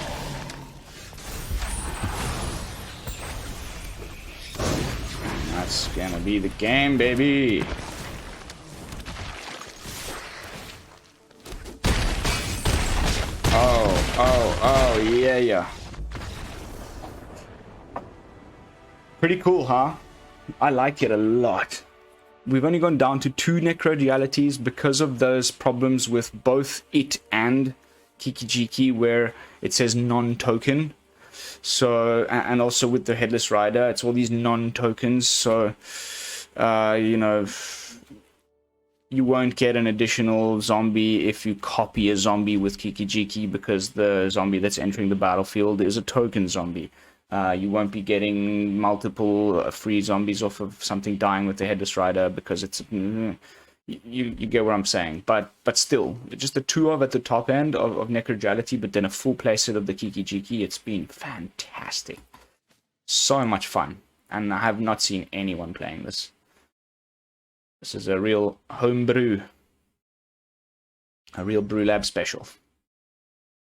That's gonna be the game, baby. Oh, yeah. Pretty cool, huh? I like it a lot. We've only gone down to 2 Necrodualities because of those problems with both it and Kikijiki, where it says non-token. So, and also with the Headless Rider, it's all these non-tokens. So, you know, you won't get an additional zombie if you copy a zombie with Kikijiki, because the zombie that's entering the battlefield is a token zombie. You won't be getting multiple free zombies off of something dying with the Headless Rider, because it's... You get what I'm saying. But still, just the 2 of at the top end of Necroduality, but then a full playset of the Kikijiki. It's been fantastic. So much fun. And I have not seen anyone playing this. This is a real homebrew. A real BrewLab special.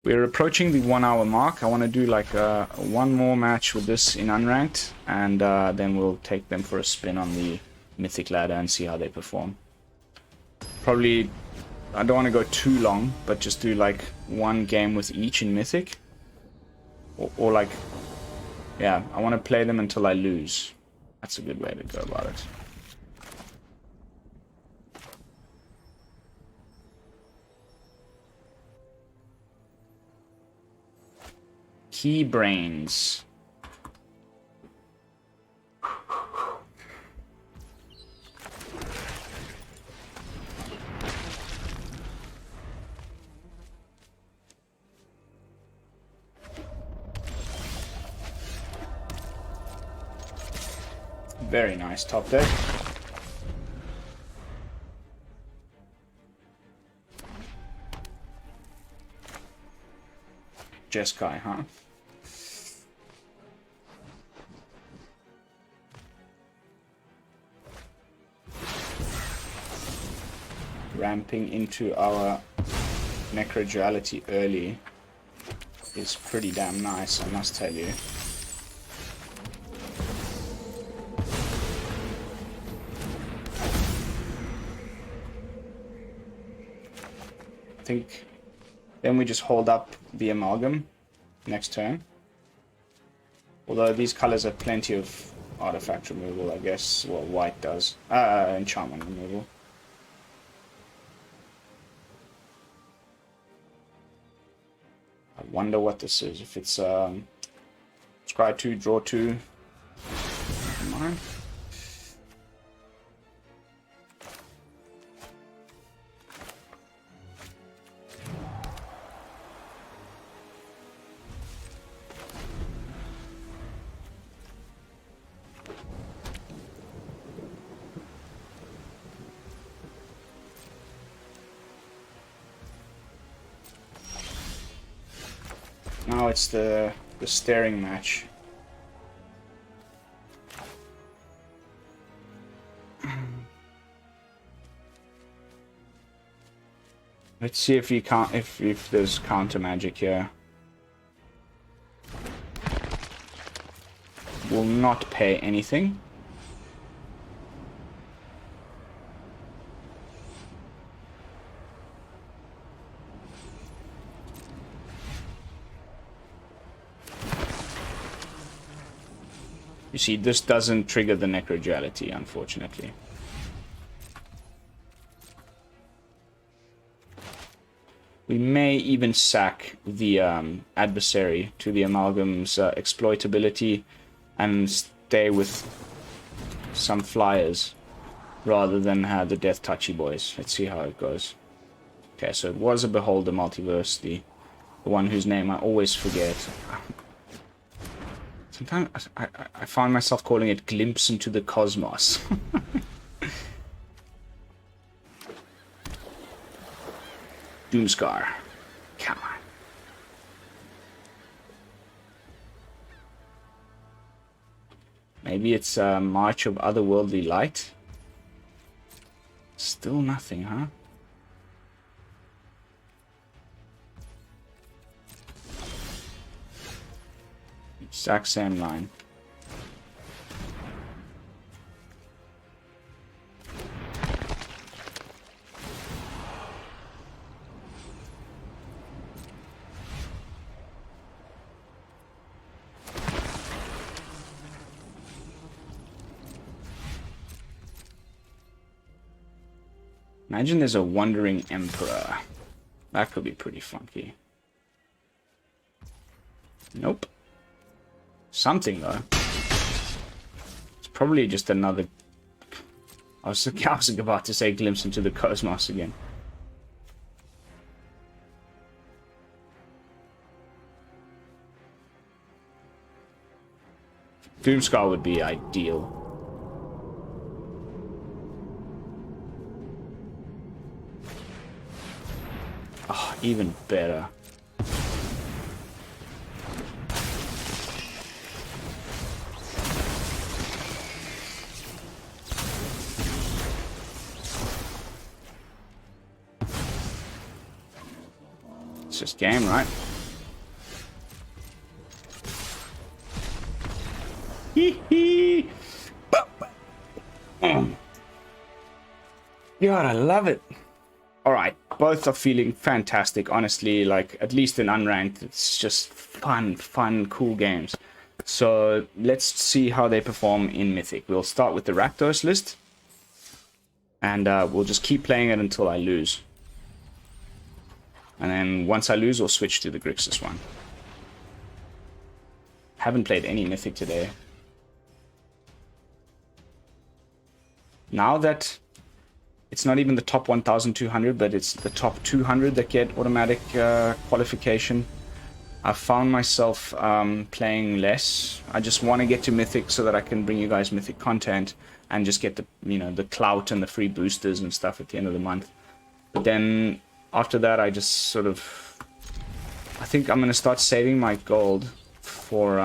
We're approaching the 1 hour mark. I want to do like one more match with this in Unranked, and then we'll take them for a spin on the Mythic ladder and see how they perform. Probably, I don't want to go too long, but just do like 1 game with each in Mythic. Or like, yeah, I want to play them until I lose. That's a good way to go about it. Key brains. Very nice top deck. Jeskai, huh? Ramping into our Necroduality early is pretty damn nice, I must tell you. I think then we just hold up the Amalgam next turn. Although these colors have plenty of artifact removal, I guess. Well, white does. Enchantment removal. I wonder what this is. If it's scry 2, draw 2. Come on. Now it's the staring match. Let's see if you can't, if there's counter magic here. Will not pay anything. You see, this doesn't trigger the Necroduality, unfortunately. We may even sack the adversary to the Amalgam's exploitability and stay with some flyers rather than have the Death Touchy boys. Let's see how it goes. Okay, so it was a Beholder Multiverse, the one whose name I always forget. Sometimes I find myself calling it Glimpse into the Cosmos. Doomscar. Come on. Maybe it's a March of Otherworldly Light. Still nothing, huh? Exact same line. Imagine there's a Wandering Emperor. That could be pretty funky. Nope. Something, though. It's probably just another... I was about to say Glimpse into the Cosmos again. Doomscar would be ideal. Oh, even better. It's just game, right? Hee hee! God, I love it. Alright, both are feeling fantastic, honestly. Like, at least in Unranked, it's just fun, cool games. So, let's see how they perform in Mythic. We'll start with the Rakdos list. And we'll just keep playing it until I lose. And then once I lose, we'll switch to the Grixis one. Haven't played any Mythic today. Now that it's not even the top 1,200, but it's the top 200 that get automatic qualification, I found myself playing less. I just want to get to Mythic so that I can bring you guys Mythic content and just get the, you know, the clout and the free boosters and stuff at the end of the month. But then after that, I just sort of, I think I'm going to start saving my gold for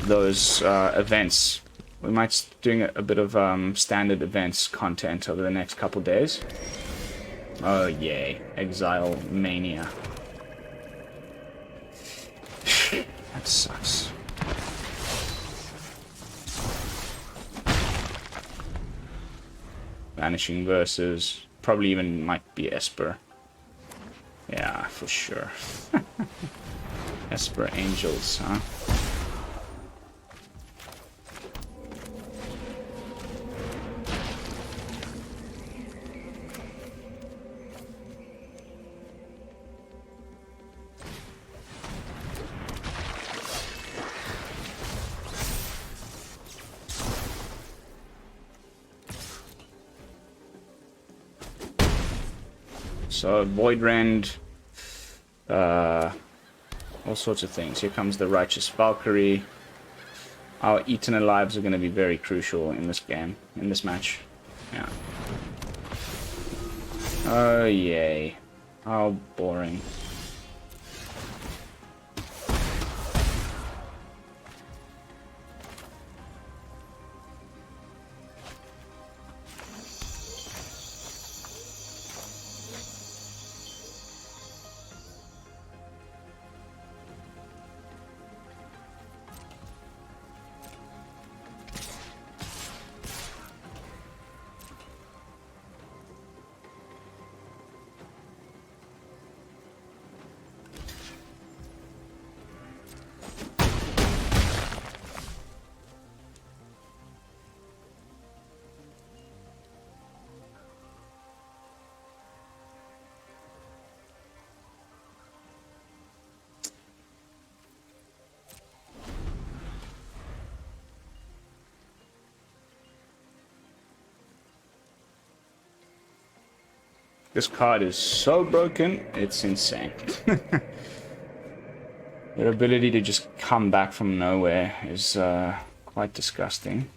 those events. We might start doing a bit of standard events content over the next couple days. Oh yay, Exile Mania. That sucks. Vanishing Versus. Probably even might be Esper. Yeah, for sure. Esper Angels, huh? So, Void Rend, all sorts of things. Here comes the Righteous Valkyrie. Our Eternal Lives are going to be very crucial in this game, in this match. Yeah. Oh, yay. How boring. This card is so broken, it's insane. Their ability to just come back from nowhere is quite disgusting.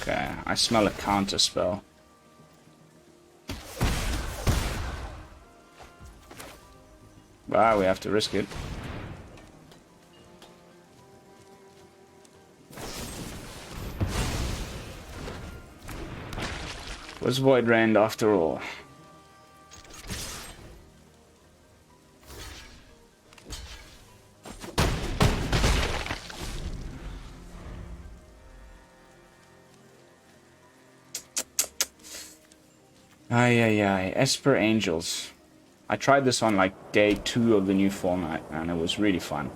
Okay, I smell a counter spell. Wow, we have to risk it. Was Void Rend after all. Ay. Esper Angels. I tried this on like day 2 of the new format and it was really fun.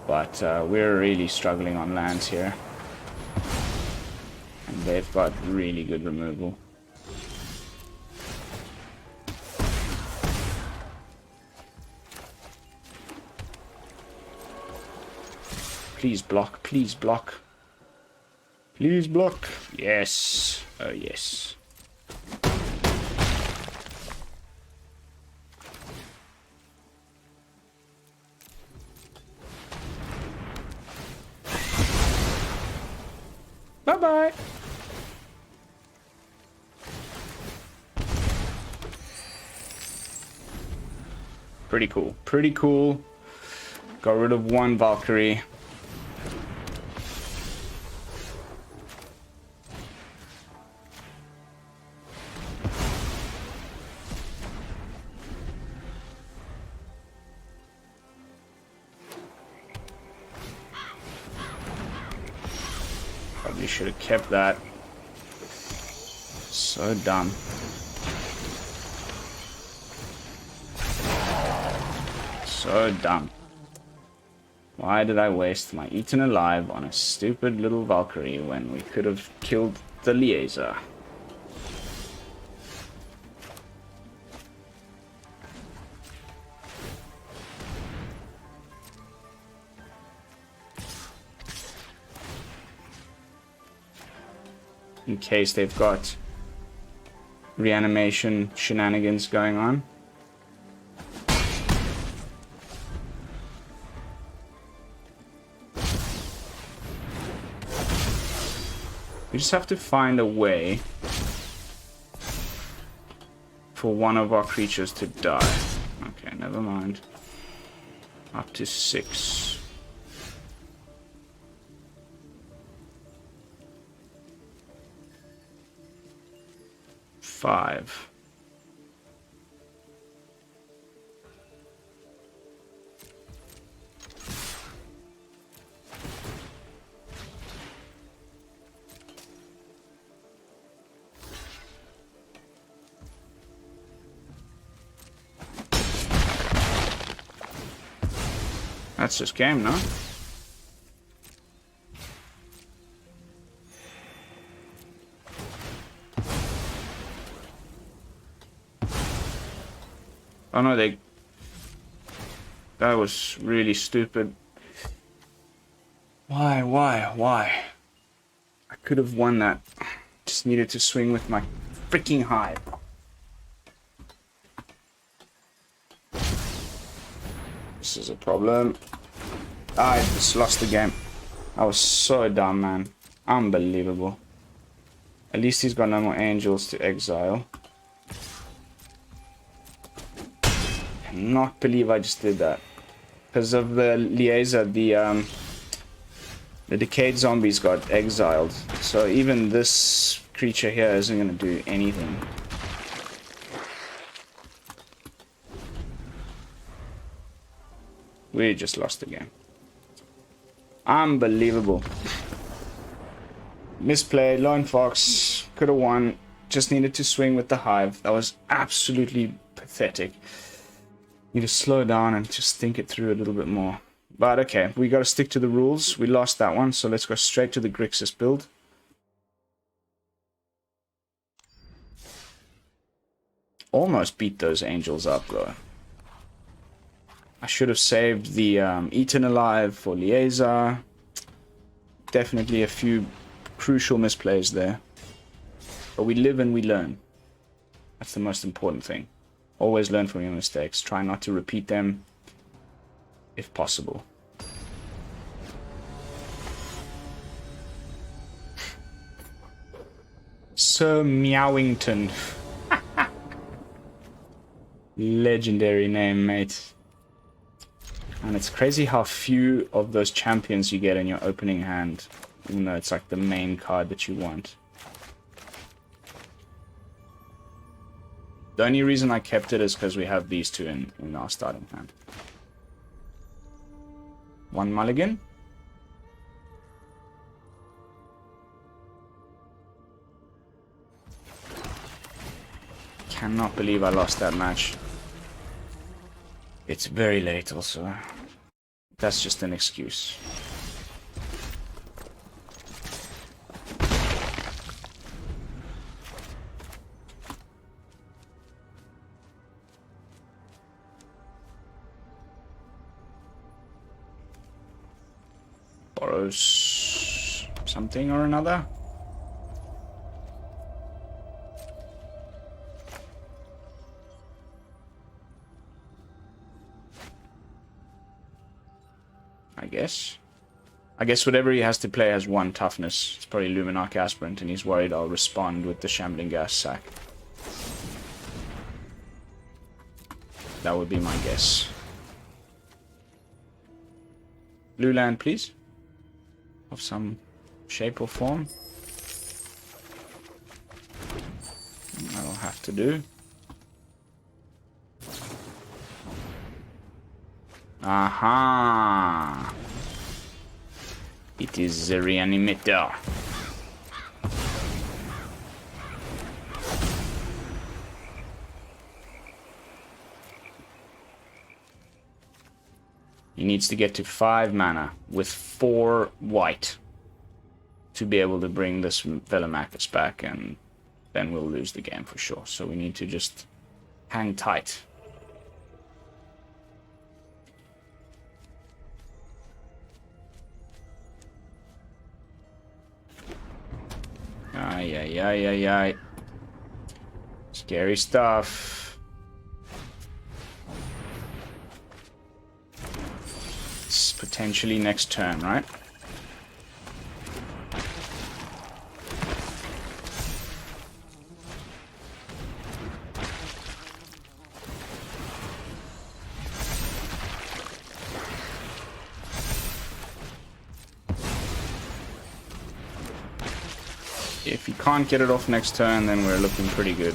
But we're really struggling on lands here. And they've got really good removal. Please block, please block. Please block. Yes. Oh, yes. Bye-bye. Pretty cool. Pretty cool. Got rid of one Valkyrie. Probably should have kept that. So dumb. So dumb. Why did I waste my Eaten Alive on a stupid little Valkyrie when we could have killed the Liaison? In case they've got reanimation shenanigans going on. We just have to find a way for one of our creatures to die. Okay, never mind. Up to 6. 5. That's just game, no? Oh no, that was really stupid. Why? I could have won that. Just needed to swing with my freaking Hive. This is a problem. I just lost the game. I was so dumb, man. Unbelievable. At least he's got no more angels to exile. Not believe I just did that. Because of the Liaison, the decayed zombies got exiled. So even this creature here isn't going to do anything. We just lost the game. Unbelievable. Misplay, Lone Fox, could have won. Just needed to swing with the Hive. That was absolutely pathetic. Need to slow down and just think it through a little bit more. But okay, we got to stick to the rules. We lost that one, so let's go straight to the Grixis build. Almost beat those angels up, though. I should have saved the Eaten Alive for Liaison. Definitely a few crucial misplays there. But we live and we learn. That's the most important thing. Always learn from your mistakes. Try not to repeat them if possible. Sir Meowington. Legendary name, mate. And it's crazy how few of those champions you get in your opening hand, even though it's like the main card that you want. The only reason I kept it is because we have these two in our starting hand. One mulligan. Cannot believe I lost that match. It's very late also. That's just an excuse. Borrows something or another. I guess whatever he has to play has 1 toughness. It's probably Luminarch Aspirant, and he's worried I'll respond with the Shambling Ghast sack. That would be my guess. Blue land, please. Of some shape or form. That'll have to do. Aha! It is the reanimator. He needs to get to 5 mana with 4 white to be able to bring this Velomachus back, and then we'll lose the game for sure. So we need to just hang tight. Ay, ay, ay, ay, ay. Scary stuff. It's potentially next turn, right? If he can't get it off next turn, then we're looking pretty good.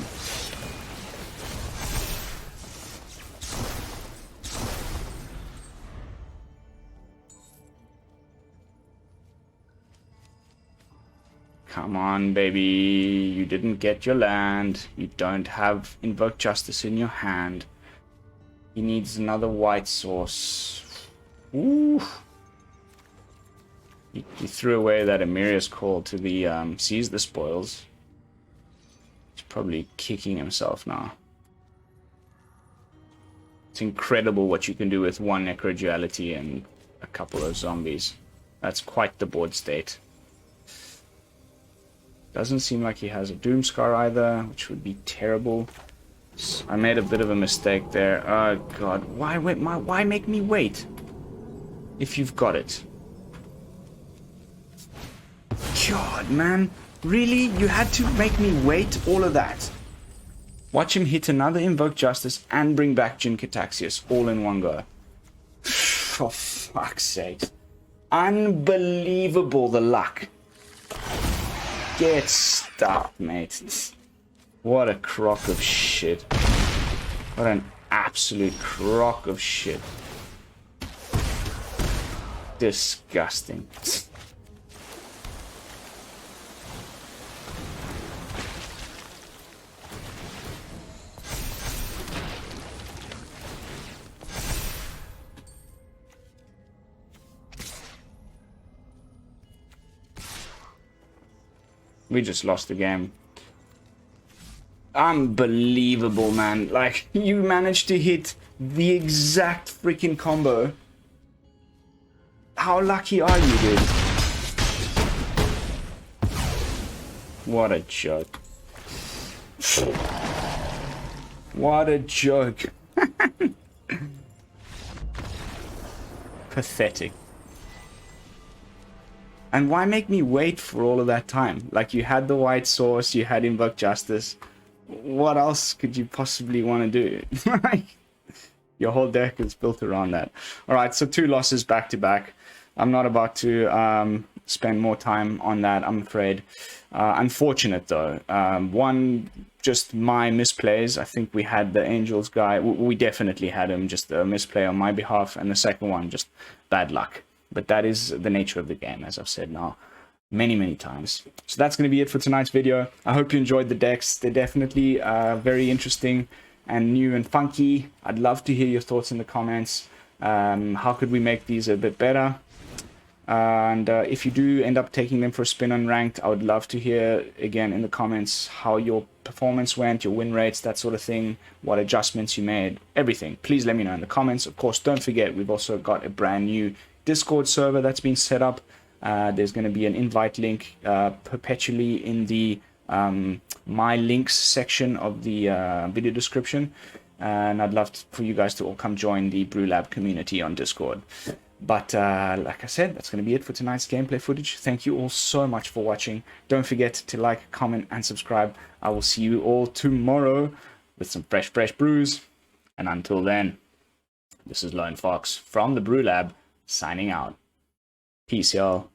Come on, baby. You didn't get your land. You don't have Invoke Justice in your hand. He needs another white source. Ooh. He threw away that Emeria's call to the seize the spoils. He's probably kicking himself now. It's incredible what you can do with 1 Necroduality and a couple of zombies. That's quite the board state. Doesn't seem like he has a Doomscar either, which would be terrible. I made a bit of a mistake there. Oh god, why make me wait? If you've got it. God, man. Really? You had to make me wait all of that? Watch him hit another Invoke Justice and bring back Jin-Cataxius all in one go. For fuck's sake. Unbelievable, the luck. Get stuck, mate. What a crock of shit. What an absolute crock of shit. Disgusting. We just lost the game. Unbelievable, man. Like, you managed to hit the exact freaking combo. How lucky are you, dude? What a joke. What a joke. Pathetic. And why make me wait for all of that time? Like, you had the white source, you had Invoke Justice. What else could you possibly want to do? Like, your whole deck is built around that. Alright, so 2 losses back to back. I'm not about to spend more time on that, I'm afraid. Unfortunate though. One, just my misplays. I think we had the Angels guy. We definitely had him, just a misplay on my behalf. And the second one, just bad luck. But that is the nature of the game, as I've said now many times. So that's going to be it for tonight's video. I hope you enjoyed the decks. They're definitely very interesting and new and funky. I'd love to hear your thoughts in the comments. How could we make these a bit better? And if you do end up taking them for a spin on ranked, I would love to hear again in the comments how your performance went, your win rates, that sort of thing, what adjustments you made, everything. Please let me know in the comments. Of course, don't forget, we've also got a brand new Discord server that's been set up. There's going to be an invite link perpetually in the my links section of the video description. And I'd love for you guys to all come join the BrewLab community on Discord. But like I said, that's going to be it for tonight's gameplay footage. Thank you all so much for watching. Don't forget to like, comment, and subscribe. I will see you all tomorrow with some fresh brews. And until then, this is Lone Fox from the BrewLab signing out. Peace, y'all.